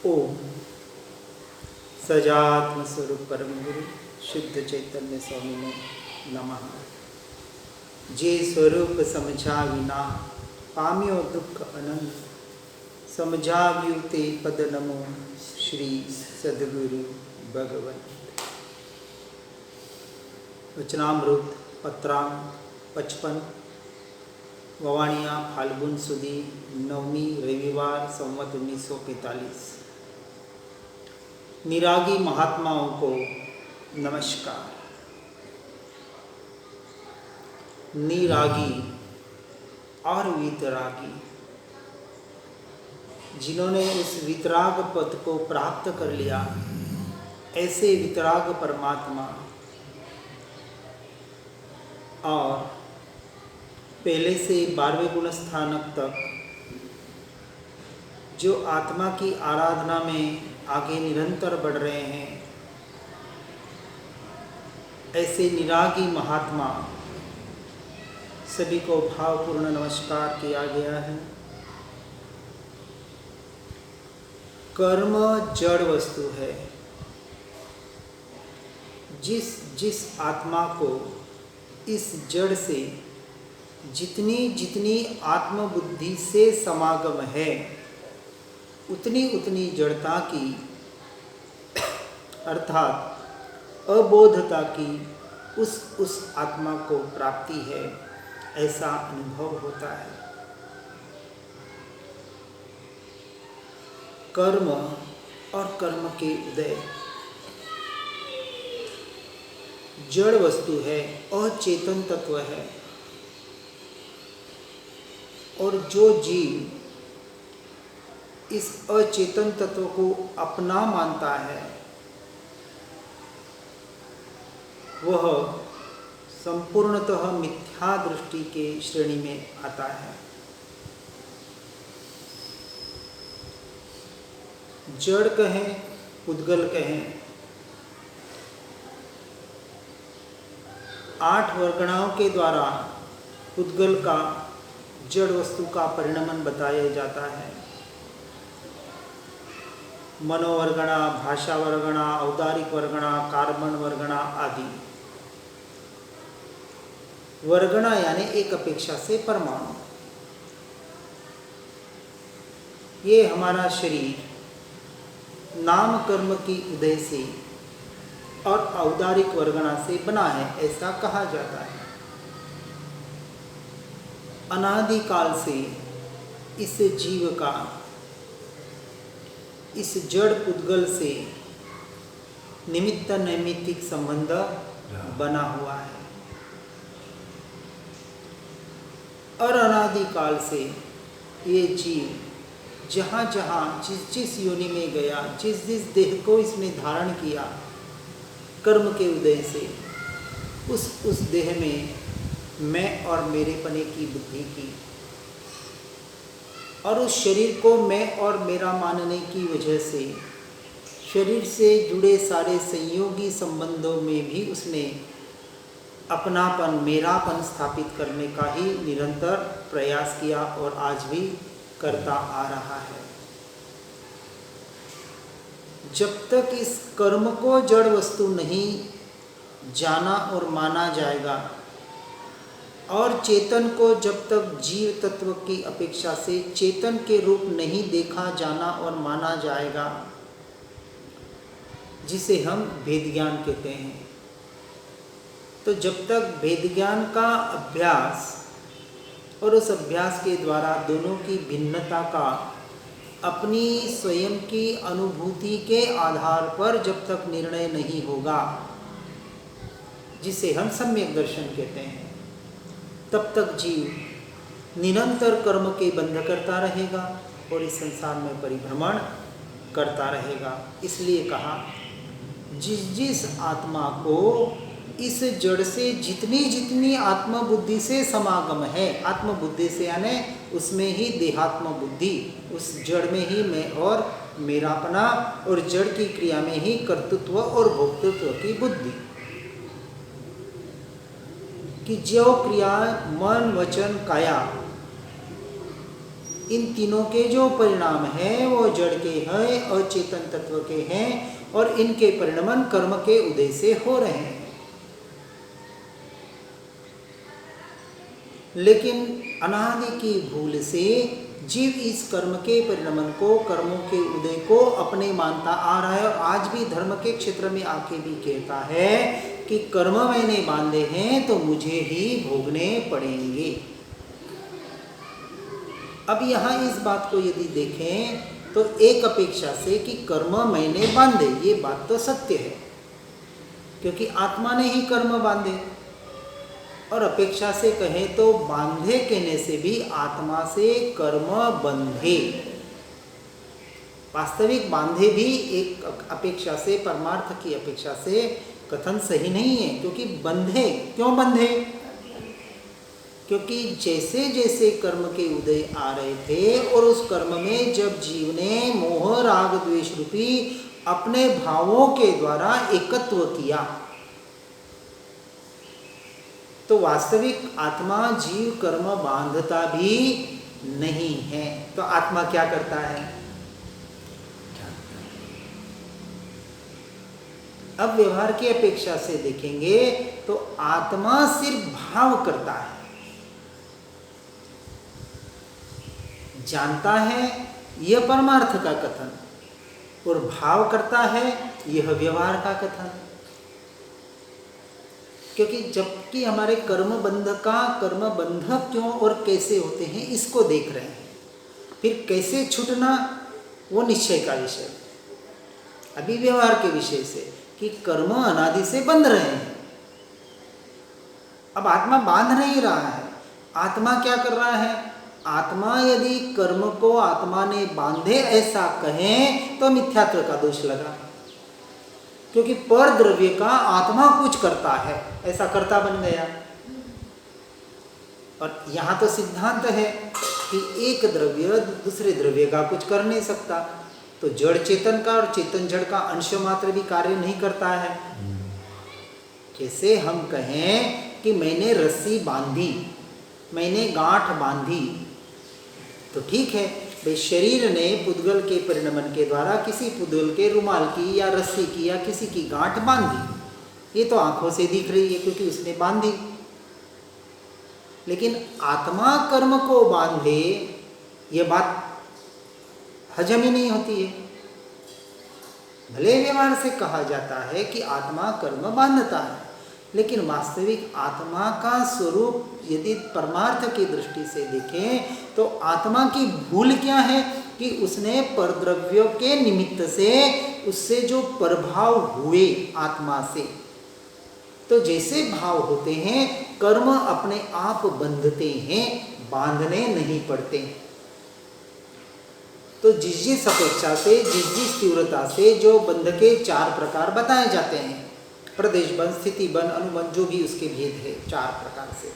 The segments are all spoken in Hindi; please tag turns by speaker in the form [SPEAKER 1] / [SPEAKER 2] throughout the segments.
[SPEAKER 1] ओम सजात्म स्वरूप परम गुरु शुद्ध चैतन्य स्वामी ने नमः। जे स्वरूप समझा विना पाम्यो दुख अनंत, समझाव्यु ते पद नमो श्री सद्गुरु भगवन्। वचनामृत पत्रांक 55 ववाणिया फाल्गुन सुदी 9वीं रविवार संवत 1945। निरागी महात्माओं को नमस्कार। निरागी और वितरागी, जिन्होंने उस वितराग पद को प्राप्त कर लिया, ऐसे वितराग परमात्मा और पहले से 12वें गुण स्थानक तक जो आत्मा की आराधना में आगे निरंतर बढ़ रहे हैं, ऐसे निरागी महात्मा सभी को भावपूर्ण नमस्कार किया गया है। कर्म जड़ वस्तु है। जिस आत्मा को इस जड़ से जितनी आत्मबुद्धि से समागम है, उतनी जड़ता की अर्थात अबोधता की उस आत्मा को प्राप्ति है, ऐसा अनुभव होता है। कर्म और कर्म के उदय जड़ वस्तु है, अचेतन तत्व है, और जो जीव इस अचेतन तत्व को अपना मानता है, वह संपूर्णतः मिथ्या दृष्टि के श्रेणी में आता है। जड़ कहें, पुद्गल कहें, 8 वर्गणाओं के द्वारा पुद्गल का जड़ वस्तु का परिणमन बताया जाता है। मनोवर्गणा, भाषा वर्गणा, औदारिक वर्गणा, कार्बन वर्गणा आदि। वर्गणा यानी एक अपेक्षा से परमाणु। ये हमारा शरीर नाम कर्म की उदय से और औदारिक वर्गणा से बना है, ऐसा कहा जाता है। अनादिकाल से इस जीव का इस जड़ पुद्गल से निमित्त नैमित्तिक संबंध बना हुआ है, और अनादिकाल से ये जीव जहाँ जिस योनि में गया, जिस देह को इसने धारण किया, कर्म के उदय से उस देह में मैं और मेरे पने की बुद्धि की, और उस शरीर को मैं और मेरा मानने की वजह से शरीर से जुड़े सारे संयोगी संबंधों में भी उसने अपनापन, मेरापन स्थापित करने का ही निरंतर प्रयास किया और आज भी करता आ रहा है। जब तक इस कर्म को जड़ वस्तु नहीं जाना और माना जाएगा, और चेतन को जब तक जीव तत्व की अपेक्षा से चेतन के रूप नहीं देखा जाना और माना जाएगा, जिसे हम भेद ज्ञान कहते हैं, तो जब तक भेद ज्ञान का अभ्यास और उस अभ्यास के द्वारा दोनों की भिन्नता का अपनी स्वयं की अनुभूति के आधार पर जब तक निर्णय नहीं होगा, जिसे हम सम्यक दर्शन कहते हैं, तब तक जीव निरंतर कर्म के बंध करता रहेगा और इस संसार में परिभ्रमण करता रहेगा। इसलिए कहा, जिस आत्मा को इस जड़ से जितनी आत्मबुद्धि से समागम है, आत्मबुद्धि से यानी उसमें ही देहात्म बुद्धि, उस जड़ में ही मैं और मेरापना, और जड़ की क्रिया में ही कर्तृत्व और भोक्तृत्व की बुद्धि, कि जो क्रिया मन वचन काया इन तीनों के जो परिणाम हैं वो जड़ के हैं, अचेतन तत्व के हैं, और इनके परिणमन कर्म के उदय से हो रहे हैं। लेकिन अनादि की भूल से जीव इस कर्म के परिणमन को, कर्मों के उदय को अपने मानता आ रहा है, और आज भी धर्म के क्षेत्र में आके भी कहता है कि कर्म मैंने बांधे हैं तो मुझे ही भोगने पड़ेंगे। अब यहाँ इस बात को यदि देखें तो एक अपेक्षा से कि कर्म मैंने बांधे, ये बात तो सत्य है, क्योंकि आत्मा ने ही कर्म बांधे। और अपेक्षा से कहें तो बांधे कहने से भी आत्मा से कर्म बंधे, वास्तविक बांधे भी एक अपेक्षा से, परमार्थ की अपेक्षा से कथन सही नहीं है। क्योंकि बंधे, क्यों बंधे? क्योंकि जैसे जैसे कर्म के उदय आ रहे थे और उस कर्म में जब जीव ने मोह राग द्वेष रूपी अपने भावों के द्वारा एकत्व किया, तो वास्तविक आत्मा जीव कर्म बांधता भी नहीं है। तो आत्मा क्या करता है? अब व्यवहार की अपेक्षा से देखेंगे तो आत्मा सिर्फ भाव करता है, जानता है यह परमार्थ का कथन, और भाव करता है यह व्यवहार का कथन। क्योंकि जबकि हमारे कर्म बंध क्यों और कैसे होते हैं इसको देख रहे हैं, फिर कैसे छूटना वो निश्चय का विषय। अभी व्यवहार के विषय से कि कर्म अनादि से बंध रहे हैं, अब आत्मा बांध नहीं रहा है। आत्मा क्या कर रहा है? आत्मा यदि कर्म को आत्मा ने बांधे ऐसा कहें तो मिथ्यात्व का दोष लगा, क्योंकि पर द्रव्य का आत्मा कुछ करता है, ऐसा कर्ता बन गया। और यहाँ तो सिद्धांत है कि एक द्रव्य दूसरे द्रव्य का कुछ कर नहीं सकता, तो जड़ चेतन का और चेतन जड़ का अंश मात्र भी कार्य नहीं करता है। जैसे हम कहें कि मैंने रस्सी बांधी, मैंने गांठ बांधी, तो ठीक है भाई, शरीर ने पुद्गल के परिणमन के द्वारा किसी पुद्गल के रुमाल की या रस्सी की या किसी की गांठ बांधी, ये तो आंखों से दिख रही है क्योंकि उसने बांधी। लेकिन आत्मा कर्म को बांधे, ये बात हजम ही नहीं होती है। भले व्यवहार से कहा जाता है कि आत्मा कर्म बांधता है, लेकिन वास्तविक आत्मा का स्वरूप यदि परमार्थ की दृष्टि से देखें तो आत्मा की भूल क्या है कि उसने परद्रव्यों के निमित्त से उससे जो प्रभाव हुए आत्मा से, तो जैसे भाव होते हैं कर्म अपने आप बंधते हैं, बांधने नहीं पड़ते। तो जिस अपेक्षा से, जिस तीव्रता से जो बंध के 4 प्रकार बताए जाते हैं, प्रदेश बंध, स्थिति बंध, अनुबंध, जो भी उसके भेद है 4 प्रकार से,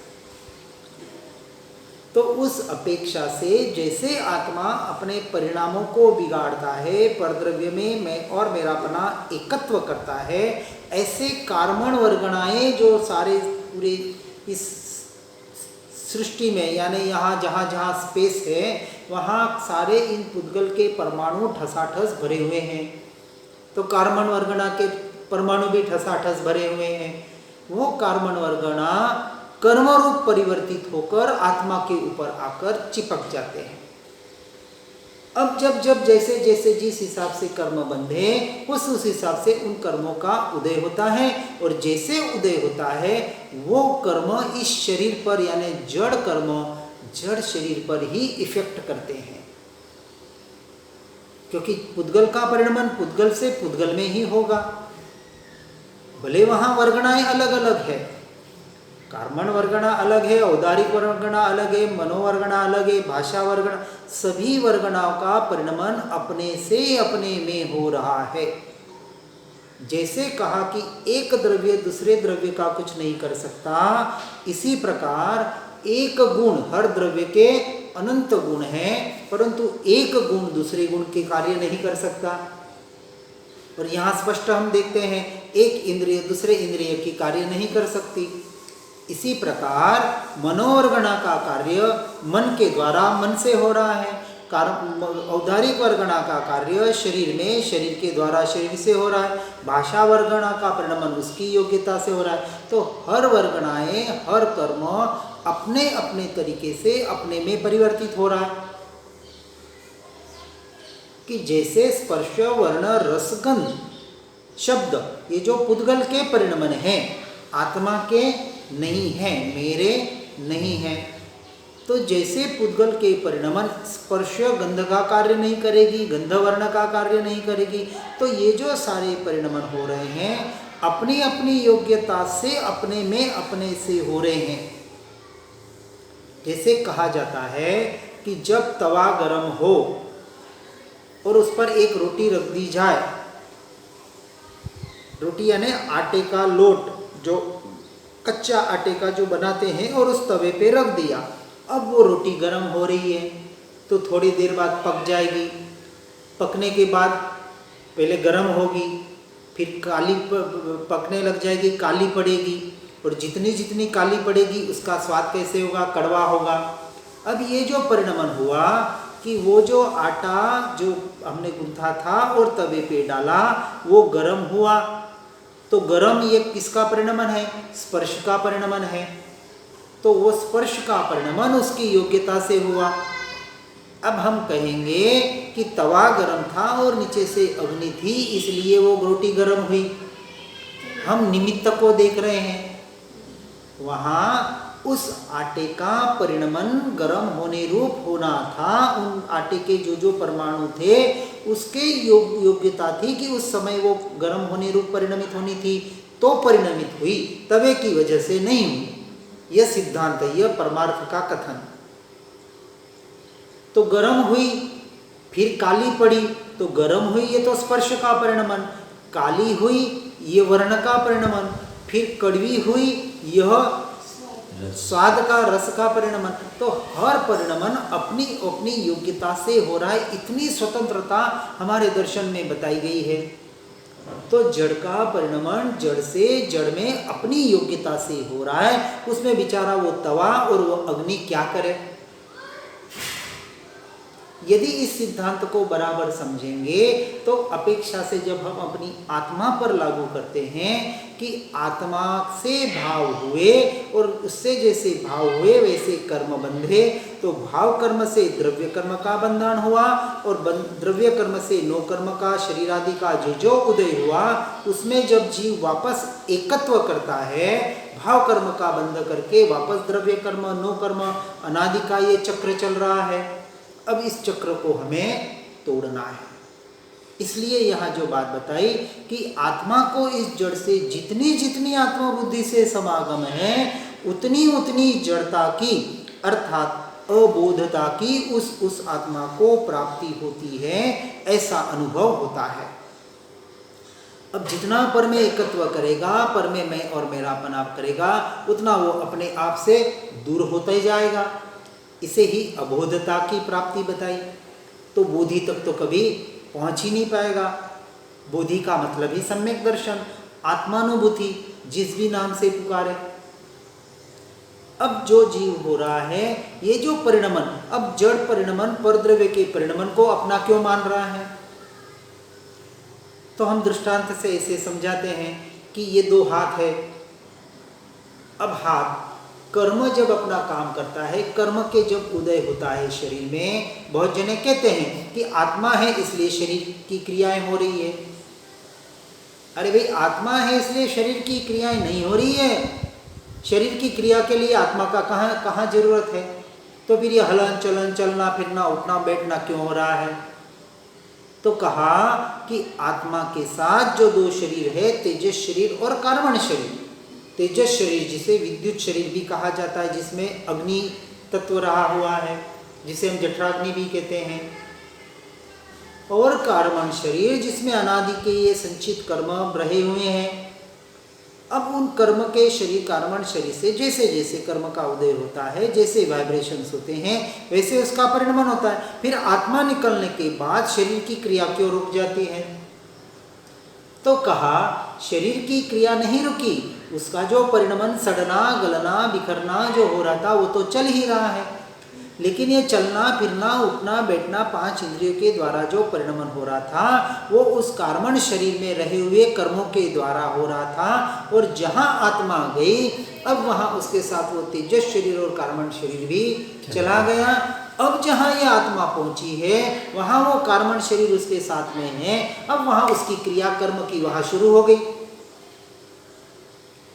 [SPEAKER 1] तो उस अपेक्षा से जैसे आत्मा अपने परिणामों को बिगाड़ता है, परद्रव्य में मैं और मेरापना एकत्व करता है, ऐसे कार्मण वर्गणाएं जो सारे पूरे इस सृष्टि में, यानी यहाँ जहाँ जहाँ स्पेस है वहाँ सारे इन पुद्गल के परमाणु ठसाठस भरे हुए हैं। तो कार्मण वर्गणा के परमाणु भी ठसाठस भरे हुए हैं। वो कार्बन वर्गणा कर्म रूप परिवर्तित होकर आत्मा के ऊपर आकर चिपक जाते हैं। अब जब जैसे जैसे जिस हिसाब से कर्म बंधे उस हिसाब से उन कर्मों का उदय होता है, और जैसे उदय होता है वो कर्म इस शरीर पर यानी जड़ कर्म जड़ शरीर पर ही इफेक्ट करते हैं, क्योंकि पुद्गल का परिणमन पुद्गल से पुद्गल में ही होगा। भले वहाँ वर्गणाएं अलग अलग है, कर्मण वर्गणा अलग है, औदारिक वर्गणा अलग है, मनोवर्गणा अलग है, भाषा वर्गणा, सभी वर्गणाओं का परिणमन अपने से अपने में हो रहा है। जैसे कहा कि एक द्रव्य दूसरे द्रव्य का कुछ नहीं कर सकता, इसी प्रकार एक गुण, हर द्रव्य के अनंत गुण हैं, परंतु एक गुण दूसरे गुण के कार्य नहीं कर सकता। और यहाँ स्पष्ट हम देखते हैं एक इंद्रिय दूसरे इंद्रिय की कार्य नहीं कर सकती। इसी प्रकार मनोवर्गणा का कार्य मन के द्वारा मन से हो रहा है, औदारिक वर्गणा का कार्य शरीर में शरीर के द्वारा शरीर से हो रहा है, भाषा वर्गणा का परिणमन उसकी योग्यता से हो रहा है। तो हर वर्गणाएं, हर कर्म अपने अपने तरीके से अपने में परिवर्तित हो रहा है। कि जैसे स्पर्श वर्ण रसगंध शब्द ये जो पुद्गल के परिणमन हैं, आत्मा के नहीं हैं, मेरे नहीं हैं। तो जैसे पुद्गल के परिणमन स्पर्श गंध का कार्य नहीं करेगी, गंध वर्ण का कार्य नहीं करेगी, तो ये जो सारे परिणमन हो रहे हैं अपनी अपनी योग्यता से अपने में अपने से हो रहे हैं। जैसे कहा जाता है कि जब तवा गरम हो और उस पर एक रोटी रख दी जाए, रोटी यानी आटे का लोट, जो कच्चा आटे का जो बनाते हैं, और उस तवे पे रख दिया। अब वो रोटी गर्म हो रही है तो थोड़ी देर बाद पक जाएगी। पकने के बाद पहले गर्म होगी, फिर काली पकने लग जाएगी, काली पड़ेगी, और जितनी जितनी काली पड़ेगी उसका स्वाद कैसे होगा, कड़वा होगा। अब ये जो परिणमन हुआ कि वो जो आटा जो हमने गूंथा था और तवे पे डाला वो गर्म हुआ, तो गर्म ये किसका परिणमन है, स्पर्श का परिणमन है। तो वो स्पर्श का परिणमन उसकी योग्यता से हुआ। अब हम कहेंगे कि तवा गर्म था और नीचे से अग्नि थी इसलिए वो रोटी गर्म हुई। हम निमित्त को देख रहे हैं, वहाँ उस आटे का परिणमन गर्म होने रूप होना था। उन आटे के जो जो परमाणु थे उसके योग्यता थी कि उस समय वो गर्म होने रूप परिणमित होनी थी, तो परिणमित हुई, तवे की वजह से नहीं हुई। यह सिद्धांत है, यह परमार्थ का कथन। तो गर्म हुई फिर काली पड़ी, तो गर्म हुई ये तो स्पर्श का परिणमन, काली हुई ये वर्ण का परिणमन, फिर कड़वी हुई यह स्वाद का रस का परिणमन। तो हर परिणमन अपनी अपनी योग्यता से हो रहा है। इतनी स्वतंत्रता हमारे दर्शन में बताई गई है। तो जड़ का परिणमन जड़ से जड़ में अपनी योग्यता से हो रहा है, उसमें बेचारा वो तवा और वो अग्नि क्या करे। यदि इस सिद्धांत को बराबर समझेंगे तो अपेक्षा से जब हम अपनी आत्मा पर लागू करते हैं कि आत्मा से भाव हुए और उससे जैसे भाव हुए वैसे कर्म बंधे, तो भाव कर्म से द्रव्य कर्म का बंधन हुआ और द्रव्य कर्म से नो कर्म का शरीर आदि का जो जो उदय हुआ, उसमें जब जीव वापस एकत्व करता है, भाव कर्म का बंध करके वापस द्रव्य कर्म नो कर्म अनादि का ये चक्र चल रहा है। अब इस चक्र को हमें तोड़ना है। इसलिए यहाँ जो बात बताई कि आत्मा को इस जड़ से जितनी जितनी आत्मा बुद्धि से समागम है उतनी उतनी जड़ता की अर्थात अबोधता की उस आत्मा को प्राप्ति होती है, ऐसा अनुभव होता है। अब जितना पर में एकत्व करेगा, पर में मैं और मेरापन आप करेगा, उतना वो अपने आप से दूर होता ही जाएगा। इसे ही अबोधता की प्राप्ति बताई। तो बोधि तक तो कभी पहुंच ही नहीं पाएगा। बोधि का मतलब ही सम्यक दर्शन, आत्मानुभूति, जिस भी नाम से पुकारे। अब जो जीव हो रहा है ये जो परिणमन, अब जड़ परिणमन परद्रव्य के परिणमन को अपना क्यों मान रहा है? तो हम दृष्टांत से ऐसे समझाते हैं कि ये दो हाथ है। अब हाथ कर्म जब अपना काम करता है, कर्म के जब उदय होता है शरीर में, बहुत जने कहते हैं कि आत्मा है इसलिए शरीर की क्रियाएं हो रही है। अरे भाई, आत्मा है इसलिए शरीर की क्रियाएं नहीं हो रही है। शरीर की क्रिया के लिए आत्मा का कहाँ जरूरत है? तो फिर ये हलन चलन, चलना फिरना, उठना बैठना क्यों हो रहा है? तो कहा कि आत्मा के साथ जो दो शरीर है, तेजस शरीर और कार्बन शरीर। तेजस शरीर जिसे विद्युत शरीर भी कहा जाता है, जिसमें अग्नि तत्व रहा हुआ है, जिसे हम जठराग्नि भी कहते हैं, और कार्बन शरीर जिसमें अनादि के ये संचित कर्म रहे हुए हैं। अब उन कर्म के शरीर, कार्बन शरीर से जैसे जैसे कर्म का उदय होता है, जैसे वाइब्रेशंस होते हैं, वैसे उसका परिणमन होता है। फिर आत्मा निकलने के बाद शरीर की क्रिया क्यों रुक जाती है? तो कहा शरीर की क्रिया नहीं रुकी, उसका जो परिणमन, सड़ना, गलना, बिखरना जो हो रहा था वो तो चल ही रहा है, लेकिन ये चलना फिरना उठना बैठना 5 इंद्रियों के द्वारा जो परिणमन हो रहा था वो उस कार्बन शरीर में रहे हुए कर्मों के द्वारा हो रहा था। और जहाँ आत्मा गई अब वहाँ उसके साथ वो तेजस शरीर और कार्बन शरीर भी चला गया। अब जहाँ ये आत्मा पहुँची है वहाँ वो कार्बन शरीर उसके साथ में है। अब वहाँ उसकी क्रिया कर्म की वहाँ शुरू हो गई,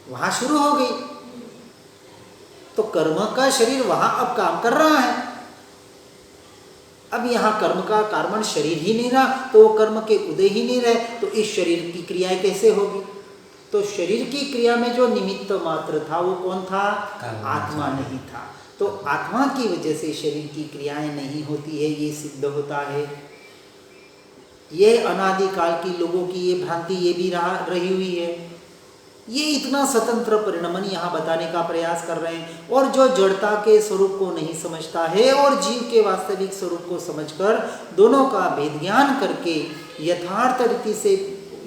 [SPEAKER 1] वहाँ शुरू हो गई। तो कर्म का शरीर वहां अब काम कर रहा है। अब यहाँ कर्म का कार्बन शरीर ही नहीं रहा तो वो कर्म के उदय ही नहीं रहे, तो इस शरीर की क्रियाएं कैसे होगी? तो शरीर की क्रिया में जो निमित्त मात्र था वो कौन था? आत्मा नहीं था। तो आत्मा की वजह से शरीर की क्रियाएं नहीं होती है, ये सिद्ध होता है। ये अनादिकाल की लोगों की ये भ्रांति ये भी रही हुई है। ये इतना स्वतंत्र परिणमन यहाँ बताने का प्रयास कर रहे हैं। और जो जड़ता के स्वरूप को नहीं समझता है और जीव के वास्तविक स्वरूप को समझकर दोनों का भेद ज्ञान करके यथार्थ रीति से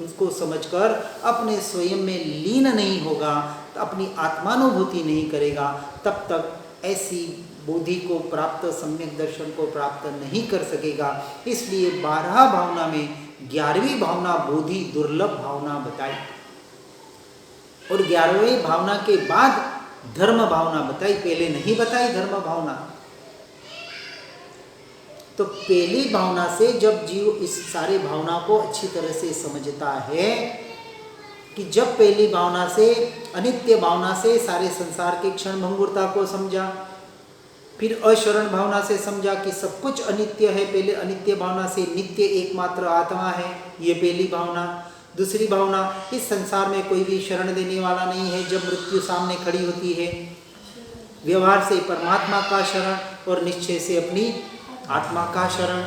[SPEAKER 1] उसको समझकर अपने स्वयं में लीन नहीं होगा, अपनी आत्मानुभूति नहीं करेगा, तब तक ऐसी बोधि को प्राप्त, सम्यक दर्शन को प्राप्त नहीं कर सकेगा। इसलिए 12 भावना में 11वीं भावना बोधि दुर्लभ भावना बताई और 11वीं भावना के बाद धर्म भावना बताई, पहले नहीं बताई धर्म भावना। तो पहली भावना से जब जीव इस सारे भावना को अच्छी तरह से समझता है कि जब पहली भावना से अनित्य भावना से सारे संसार के क्षण भंगुरता को समझा, फिर अशरण भावना से समझा कि सब कुछ अनित्य है, पहले अनित्य भावना से नित्य एकमात्र आत्मा है, ये पहली भावना। दूसरी भावना, इस संसार में कोई भी शरण देने वाला नहीं है, जब मृत्यु सामने खड़ी होती है व्यवहार से परमात्मा का शरण और निश्चय से अपनी आत्मा का शरण।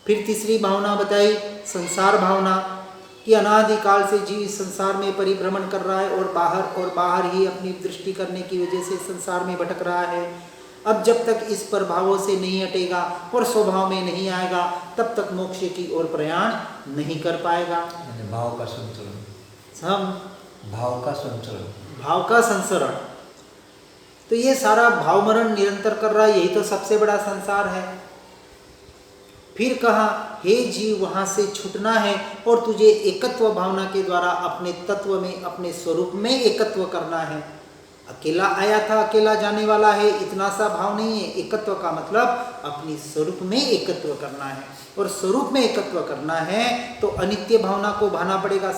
[SPEAKER 1] फिर तीसरी भावना बताई संसार भावना कि अनादिकाल से जीव इस संसार में परिभ्रमण कर रहा है और बाहर ही अपनी दृष्टि करने की वजह से संसार में भटक रहा है। अब जब तक इस प्रभावों से नहीं हटेगा और स्वभाव में नहीं आएगा तब तक मोक्ष की ओर प्रयाण नहीं कर पाएगा।
[SPEAKER 2] भाव का संचरण,
[SPEAKER 1] भाव का संसरण। तो ये सारा भाव मरण निरंतर कर रहा है, यही तो सबसे बड़ा संसार है। फिर कहा हे जीव वहां से छूटना है और तुझे एकत्व भावना के द्वारा अपने तत्व में, अपने स्वरूप में एकत्व करना है। अकेला आया था अकेला जाने वाला है, इतना सा भाव नहीं है। एकत्व का मतलब अपनी स्वरूप में एकत्व करना है, और स्वरूप में एकत्व करना है तो अनित्य भावना को भाना पड़ेगा,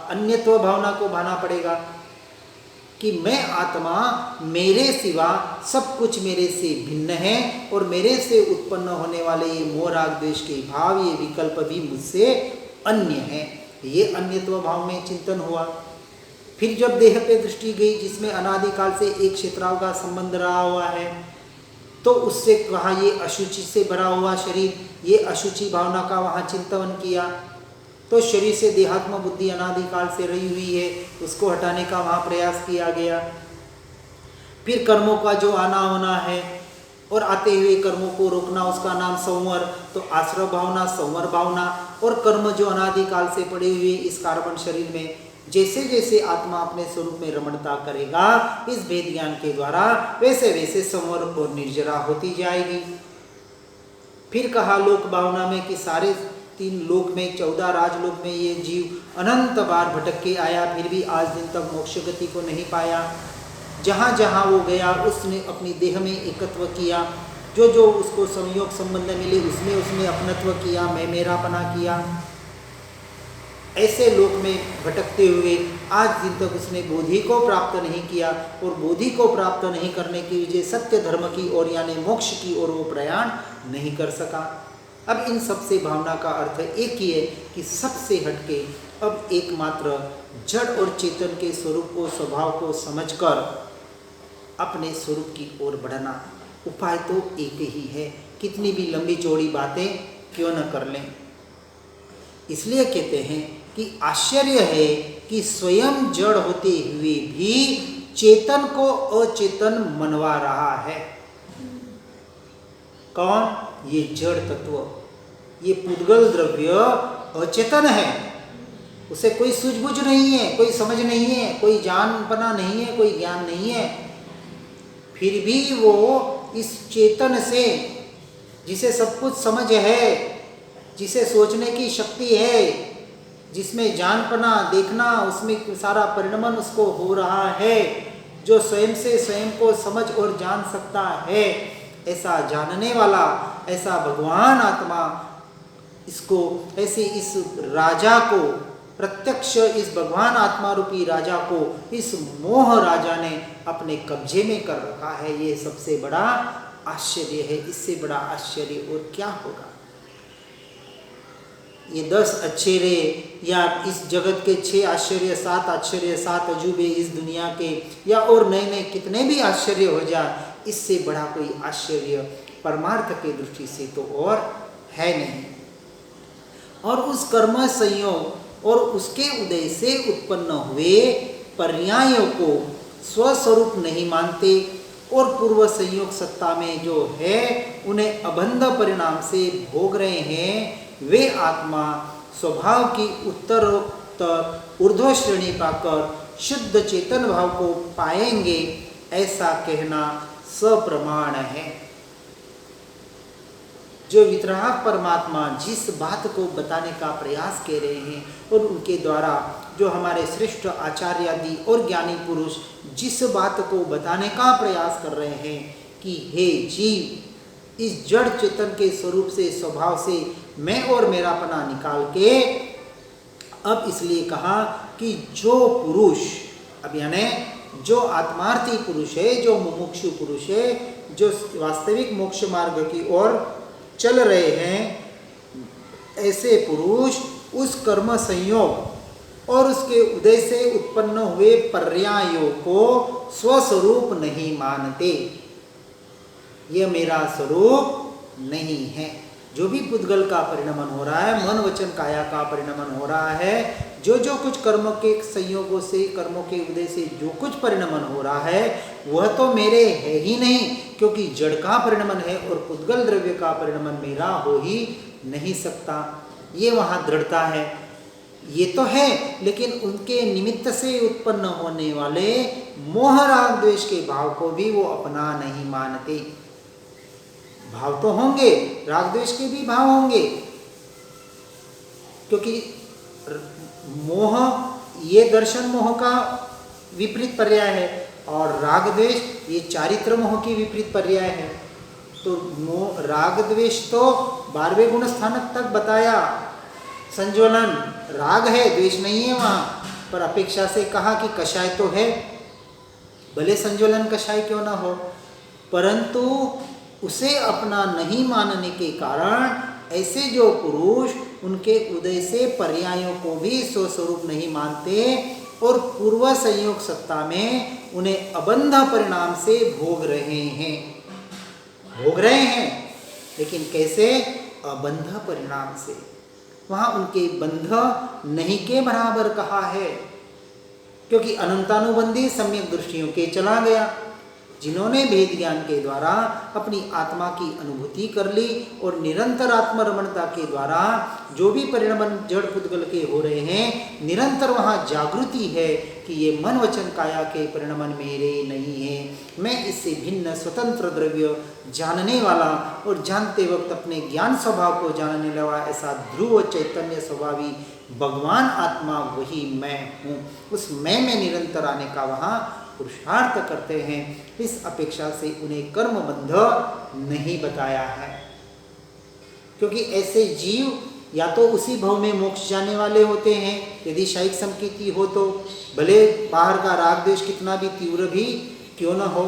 [SPEAKER 1] अन्यत्व भावना को भाना पड़ेगा कि मैं आत्मा, मेरे सिवा सब कुछ मेरे से भिन्न है और मेरे से उत्पन्न होने वाले ये मोह राग द्वेष के भाव, ये विकल्प भी मुझसे अन्य है। ये अन्यत्व भाव में चिंतन हुआ। फिर जब देह पे दृष्टि गई जिसमें अनादिकाल से एक क्षेत्राव का संबंध रहा हुआ है, तो उससे कहा ये अशुचि से भरा हुआ शरीर, ये अशुचि भावना का वहाँ चिंतन किया। तो शरीर से देहात्म बुद्धि अनादिकाल से रही हुई है, उसको हटाने का वहाँ प्रयास किया गया। फिर कर्मों का जो आना होना है और आते हुए कर्मों को रोकना, उसका नाम संवर। तो आश्रव भावना, संवर भावना और कर्म जो अनादिकाल से पड़े हुए इस कार्बन शरीर में, जैसे जैसे आत्मा अपने स्वरूप में रमणता करेगा इस भेद ज्ञान के द्वारा, वैसे वैसे संवर और निर्जरा होती जाएगी। फिर कहा लोक भावना में कि सारे 3 लोक में, 14 राजलोक में ये जीव अनंत बार भटक के आया, फिर भी आज दिन तक मोक्ष गति को नहीं पाया। जहाँ जहाँ वो गया उसने अपनी देह में एकत्व किया, जो जो उसको संयोग संबंध मिले उसमें उसने अपनत्व किया, मैं मेरापना किया। ऐसे लोक में भटकते हुए आज दिन तक उसने बोधि को प्राप्त नहीं किया, और बोधि को प्राप्त नहीं करने की वजह सत्य धर्म की ओर यानी मोक्ष की ओर वो प्रयाण नहीं कर सका। अब इन सबसे भावना का अर्थ एक ही है कि सबसे हटके अब एकमात्र जड़ और चेतन के स्वरूप को, स्वभाव को समझकर अपने स्वरूप की ओर बढ़ना। उपाय तो एक ही है, कितनी भी लंबी चौड़ी बातें क्यों न कर लें। इसलिए कहते हैं कि आश्चर्य है कि स्वयं जड़ होते हुए भी चेतन को अचेतन मनवा रहा है। कौन? ये जड़ तत्व, ये पुद्गल द्रव्य अचेतन है, उसे कोई सूझबूझ नहीं है, कोई समझ नहीं है, कोई जानपना नहीं है, कोई ज्ञान नहीं है, फिर भी वो इस चेतन से, जिसे सब कुछ समझ है, जिसे सोचने की शक्ति है, जिसमें जानपना देखना, उसमें सारा परिणमन उसको हो रहा है, जो स्वयं से स्वयं को समझ और जान सकता है, ऐसा जानने वाला, ऐसा भगवान आत्मा, इसको ऐसे इस राजा को, प्रत्यक्ष इस भगवान आत्मा रूपी राजा को इस मोह राजा ने अपने कब्जे में कर रखा है। ये सबसे बड़ा आश्चर्य है। इससे बड़ा आश्चर्य और क्या होगा। ये 10 आश्चर्य या इस जगत के 6 आश्चर्य, 7 आश्चर्य, 7 अजूबे इस दुनिया के, या और नए नए कितने भी आश्चर्य हो जाए, इससे बड़ा कोई आश्चर्य परमार्थ के दृष्टि से तो और है नहीं। और उस कर्म संयोग और उसके उदय से उत्पन्न हुए पर्यायों को स्वस्वरूप नहीं मानते और पूर्व संयोग सत्ता में जो है उन्हें अबंध परिणाम से भोग रहे हैं, वे आत्मा स्वभाव की उत्तरोत्तर ऊर्ध्व श्रेणी पाकर शुद्ध चेतन भाव को पाएंगे, ऐसा कहना सप्रमाण है। जो वितराग परमात्मा जिस बात को बताने का प्रयास कर रहे हैं और उनके द्वारा जो हमारे श्रेष्ठ आचार्य आदि और ज्ञानी पुरुष जिस बात को बताने का प्रयास कर रहे हैं कि हे जीव, इस जड़ चेतन के स्वरूप से, स्वभाव से मैं और मेरापना निकाल के, अब इसलिए कहा कि जो पुरुष, अब यानी जो आत्मार्थी पुरुष है, जो मुमुक्षु पुरुष है, जो वास्तविक मोक्ष मार्ग की ओर चल रहे हैं, ऐसे पुरुष उस कर्म संयोग और उसके उदय से उत्पन्न हुए पर्यायों को स्वस्वरूप नहीं मानते। यह मेरा स्वरूप नहीं है। जो भी पुद्गल का परिणमन हो रहा है, मन वचन काया का परिणमन हो रहा है, जो जो कुछ कर्म के संयोगों से, कर्मों के उदय से जो कुछ परिणमन हो रहा है, वह तो मेरे है ही नहीं, क्योंकि जड़ का परिणमन है और पुद्गल द्रव्य का परिणमन मेरा हो ही नहीं सकता। ये वहाँ दृढ़ता है। ये तो है, लेकिन उनके निमित्त से उत्पन्न होने वाले मोह राग द्वेष के भाव को भी वो अपना नहीं मानते। भाव तो होंगे, राग द्वेष के भी भाव होंगे, क्योंकि मोह ये दर्शन मोह का विपरीत पर्याय है और राग द्वेष ये चारित्र मोह की विपरीत पर्याय है। तो मोह राग द्वेष तो 12वें गुण स्थानक तक बताया। संज्वलन राग है, द्वेष नहीं है वहाँ, पर अपेक्षा से कहा कि कषाय तो है, भले संज्वलन कषाय क्यों ना हो, परंतु उसे अपना नहीं मानने के कारण ऐसे जो पुरुष उनके उदय से पर्यायों को भी स्वस्वरूप नहीं मानते और पूर्व संयोग सत्ता में उन्हें अबंध परिणाम से भोग रहे हैं, लेकिन कैसे? अबंध परिणाम से। वहाँ उनके बंध नहीं के बराबर कहा है, क्योंकि अनंतानुबंधी सम्यक दृष्टियों के चला गया, जिन्होंने भेद ज्ञान के द्वारा अपनी आत्मा की अनुभूति कर ली और निरंतर आत्मरमणता के द्वारा जो भी परिणमन जड़ पुद्गल के हो रहे हैं, निरंतर वहाँ जागृति है कि ये मन वचन काया के परिणमन मेरे नहीं है। मैं इससे भिन्न स्वतंत्र द्रव्य जानने वाला और जानते वक्त अपने ज्ञान स्वभाव को जानने वाला ऐसा ध्रुव चैतन्य स्वभावी भगवान आत्मा वही मैं हूँ। उस मैं में निरंतर आने का वहाँ पुरुषार्थ करते हैं। इस अपेक्षा से उन्हें कर्म बंध नहीं बताया है, क्योंकि ऐसे जीव या तो उसी भव में मोक्ष जाने वाले होते हैं, यदि शायिक संकीर्ति हो तो, भले बाहर का राग द्वेष कितना भी तीव्र भी क्यों न हो,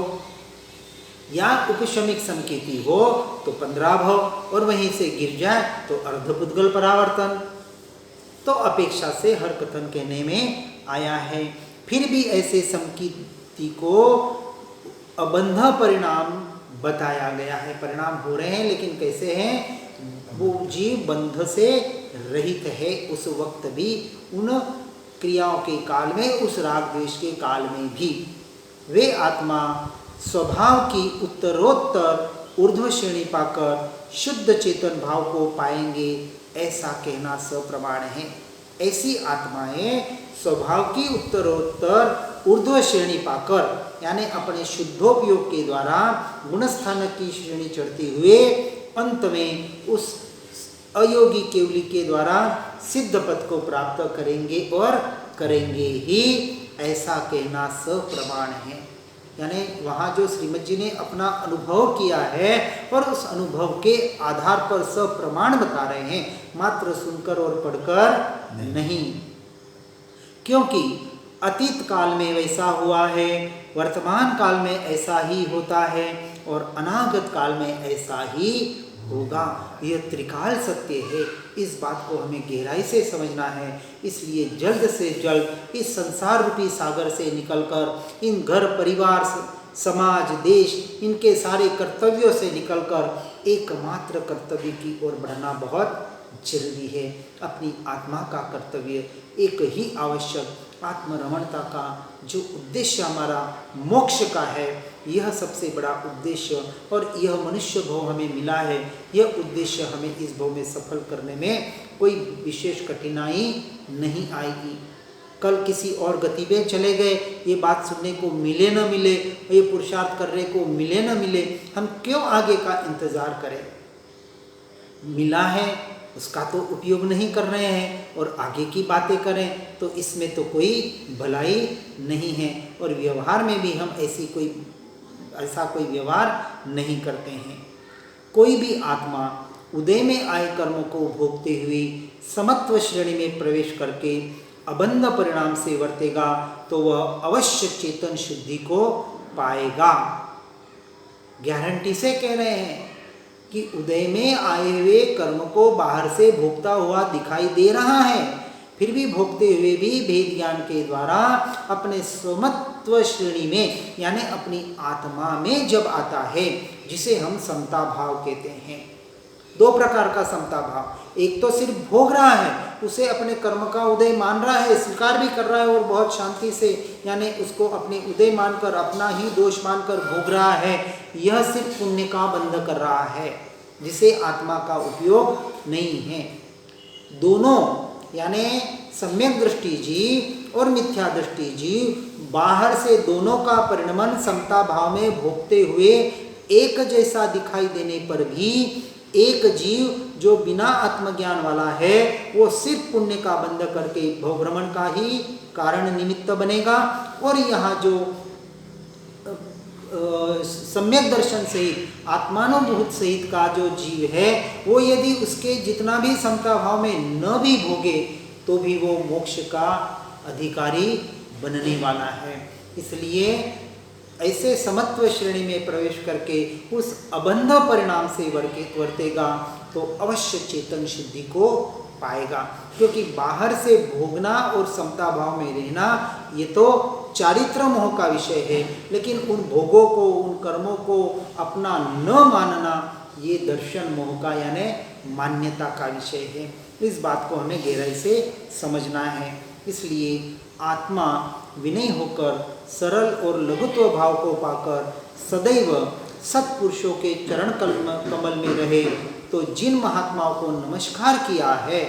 [SPEAKER 1] या उपशमिक संकीर्ति हो तो 15 भव और वहीं से गिर जाए तो अर्धपुद्गल परावर्तन। तो अपेक्षा से हर कथन कहने में आया है। फिर भी ऐसे संकीर्ति को अबंध परिणाम बताया गया है। परिणाम हो रहे हैं, लेकिन कैसे हैं? वो जीव बंध से रहित है उस वक्त भी, उन क्रियाओं के काल में, उस राग द्वेष के काल में भी। वे आत्मा स्वभाव की उत्तरोत्तर ऊर्ध्व श्रेणी पाकर शुद्ध चेतन भाव को पाएंगे, ऐसा कहना सप्रमाण है। ऐसी आत्माएं स्वभाव की उत्तरोत्तर ऊर्ध्व श्रेणी पाकर यानी अपने शुद्धोपयोग के द्वारा गुणस्थान की श्रेणी चढ़ते हुए अंत में उस अयोगी केवली के द्वारा सिद्ध पद को प्राप्त करेंगे और करेंगे ही, ऐसा कहना सप्रमाण है। यानी वहाँ जो श्रीमद जी ने अपना अनुभव किया है और उस अनुभव के आधार पर सप्रमाण बता रहे हैं, मात्र सुनकर और पढ़कर नहीं। क्योंकि अतीत काल में वैसा हुआ है, वर्तमान काल में ऐसा ही होता है और अनागत काल में ऐसा ही होगा। यह त्रिकाल सत्य है। इस बात को हमें गहराई से समझना है। इसलिए जल्द से जल्द इस संसार रूपी सागर से निकलकर इन घर परिवार समाज देश इनके सारे कर्तव्यों से निकलकर एकमात्र कर्तव्य की ओर बढ़ना बहुत जरूरी है। अपनी आत्मा का कर्तव्य एक ही आवश्यक, आत्मरमणता का जो उद्देश्य हमारा मोक्ष का है, यह सबसे बड़ा उद्देश्य और यह मनुष्य भव हमें मिला है। यह उद्देश्य हमें इस भव में सफल करने में कोई विशेष कठिनाई नहीं आएगी। कल किसी और गति में चले गए, ये बात सुनने को मिले न मिले, ये पुरुषार्थ करने को मिले न मिले, हम क्यों आगे का इंतज़ार करें? मिला है उसका तो उपयोग नहीं कर रहे हैं और आगे की बातें करें तो इसमें तो कोई भलाई नहीं है। और व्यवहार में भी हम ऐसा कोई व्यवहार नहीं करते हैं। कोई भी आत्मा उदय में आए कर्म को भोगते हुए समत्व श्रेणी में प्रवेश करके अबंध परिणाम से वर्तेगा तो वह अवश्य चेतन शुद्धि को पाएगा। गारंटी से कह रहे हैं कि उदय में आए हुए कर्म को बाहर से भोगता हुआ दिखाई दे रहा है, फिर भी भोगते हुए भी भेद ज्ञान के द्वारा अपने स्वमत्व श्रेणी में यानी अपनी आत्मा में जब आता है, जिसे हम समता भाव कहते हैं। दो प्रकार का समता भाव, एक तो सिर्फ भोग रहा है, उसे अपने कर्म का उदय मान रहा है, स्वीकार भी कर रहा है और बहुत शांति से यानी उसको अपने उदय मानकर अपना ही दोष मानकर भोग रहा है। यह सिर्फ पुण्य का बंध कर रहा है, जिसे आत्मा का उपयोग नहीं है। दोनों यानी सम्यक दृष्टि जीव और मिथ्या दृष्टि जीव बाहर से दोनों का परिणमन समता भाव में भोगते हुए एक जैसा दिखाई देने पर भी एक जीव जो बिना आत्मज्ञान वाला है वो सिर्फ पुण्य का बंध करके भवभ्रमण का ही कारण निमित्त बनेगा। और यहाँ जो सम्यक दर्शन सहित आत्मानुभूत सहित का जो जीव है वो यदि उसके जितना भी समता भाव में न भी भोगे तो भी वो मोक्ष का अधिकारी बनने वाला है। इसलिए ऐसे समत्व श्रेणी में प्रवेश करके उस अबंध परिणाम से वर्तेगा तो अवश्य चेतन शुद्धि को पाएगा। क्योंकि बाहर से भोगना और समता भाव में रहना ये तो चारित्र मोह का विषय है, लेकिन उन भोगों को उन कर्मों को अपना न मानना ये दर्शन मोह का यानी मान्यता का विषय है। इस बात को हमें गहराई से समझना है। इसलिए आत्मा विनय होकर सरल और लघुत्व भाव को पाकर सदैव सत्पुरुषों के चरण कमल में रहे तो जिन महात्माओं को नमस्कार किया है,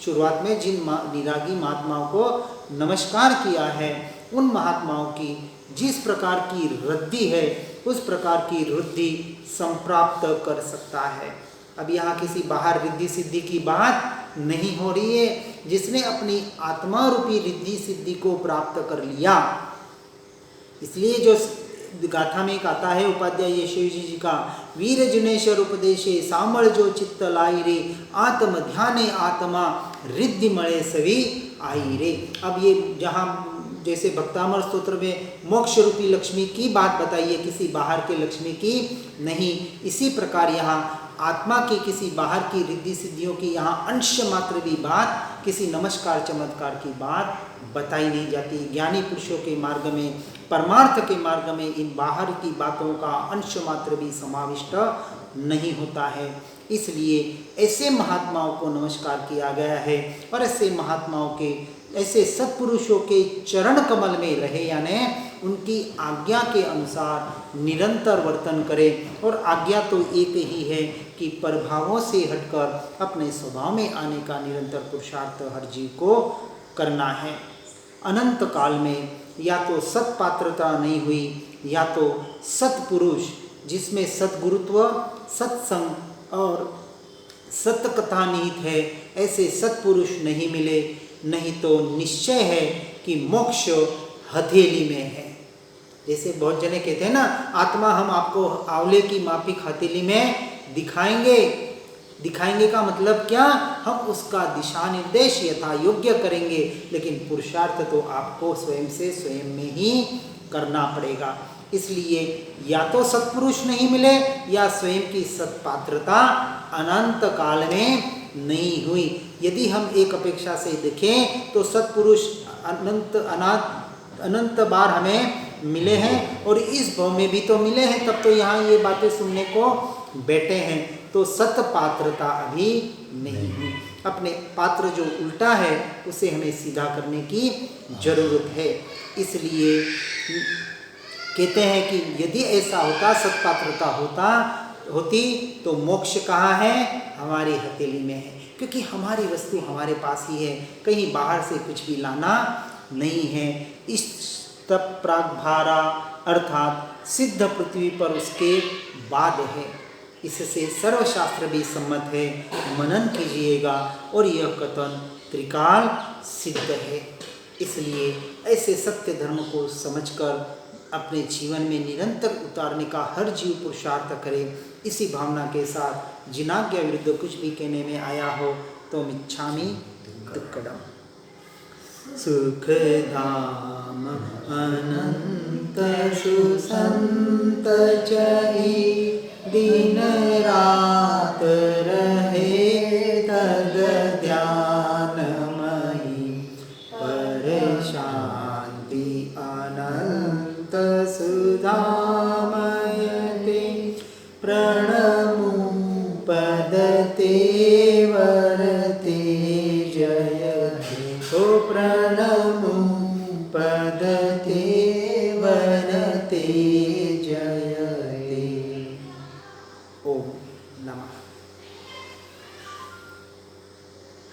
[SPEAKER 1] शुरुआत में जिन निरागी महात्माओं को नमस्कार किया है, उन महात्माओं की जिस प्रकार की वृद्धि है उस प्रकार की वृद्धि संप्राप्त कर सकता है। अब यहाँ किसी बाहर रिद्धि सिद्धि की बात नहीं हो रही है। जिसने अपनी आत्मा रूपी रिद्धि सिद्धि को प्राप्त कर लिया, इसलिए जो गाथा में एक आता है उपाध्याय यशोजी जी का, वीर जिनेश्वर उपदेशे सामल जो चित्त लाई रे, आत्म ध्याने आत्मा रिद्धि मणे सभी आई रे। अब ये जहाँ जैसे भक्तामर स्तोत्र में मोक्ष रूपी लक्ष्मी की बात बताई है, किसी बाहर के लक्ष्मी की नहीं, इसी प्रकार यहाँ आत्मा की किसी बाहर की रिद्धि सिद्धियों की यहाँ अंश मात्र भी बात, किसी नमस्कार चमत्कार की बात बताई नहीं जाती। ज्ञानी पुरुषों के मार्ग में, परमार्थ के मार्ग में इन बाहर की बातों का अंश मात्र भी समाविष्ट नहीं होता है। इसलिए ऐसे महात्माओं को नमस्कार किया गया है और ऐसे महात्माओं के, ऐसे सत्पुरुषों के चरण कमल में रहे, यानी उनकी आज्ञा के अनुसार निरंतर वर्तन करें। और आज्ञा तो एक ही है कि प्रभावों से हटकर अपने स्वभाव में आने का निरंतर पुरुषार्थ हर जीव को करना है। अनंत काल में या तो सत्पात्रता नहीं हुई या तो सत्पुरुष जिसमें सद्गुरुत्व, सत्संग और सत्कथा निहित है, ऐसे सत्पुरुष नहीं मिले। नहीं तो निश्चय है कि मोक्ष हथेली में है। जैसे बहुत जने कहते हैं ना, आत्मा हम आपको आंवले की माफिक हथेली में दिखाएंगे। दिखाएंगे का मतलब क्या? हम उसका दिशा निर्देश यथा योग्य करेंगे, लेकिन पुरुषार्थ तो आपको स्वयं से स्वयं में ही करना पड़ेगा। इसलिए या तो सत्पुरुष नहीं मिले या स्वयं की सत्पात्रता अनंत काल में नहीं हुई। यदि हम एक अपेक्षा से देखें तो सत्पुरुष अनंत बार हमें मिले हैं और इस भाव में भी तो मिले हैं, तब तो यहाँ ये बातें सुनने को बैठे हैं। तो सत पात्रता अभी नहीं हुई। अपने पात्र जो उल्टा है उसे हमें सीधा करने की जरूरत है। इसलिए कहते हैं कि यदि ऐसा होता, सत्पात्रता होती तो मोक्ष कहाँ है? हमारी हथेली में है, क्योंकि हमारी वस्तु हमारे पास ही है, कहीं बाहर से कुछ भी लाना नहीं है। इस तप प्रागभारा अर्थात सिद्ध पृथ्वी पर उसके बाद है। इससे सर्वशास्त्र भी सम्मत है, मनन कीजिएगा और यह कथन त्रिकाल सिद्ध है। इसलिए ऐसे सत्य धर्म को समझकर अपने जीवन में निरंतर उतारने का हर जीव पुरुषार्थ करे। इसी भावना के साथ जिनाज्ञा विरुद्ध कुछ भी कहने में आया हो तो मिच्छामि दुक्कडम। सुख धाम अनंत सुसंत चही दिन रात रहे तद ध्यानमयी पर शांति अनंत सुधामयते प्रणमु पदते वरते जयते। ओ प्रणमु पदते वरते जयते। ओम नमः।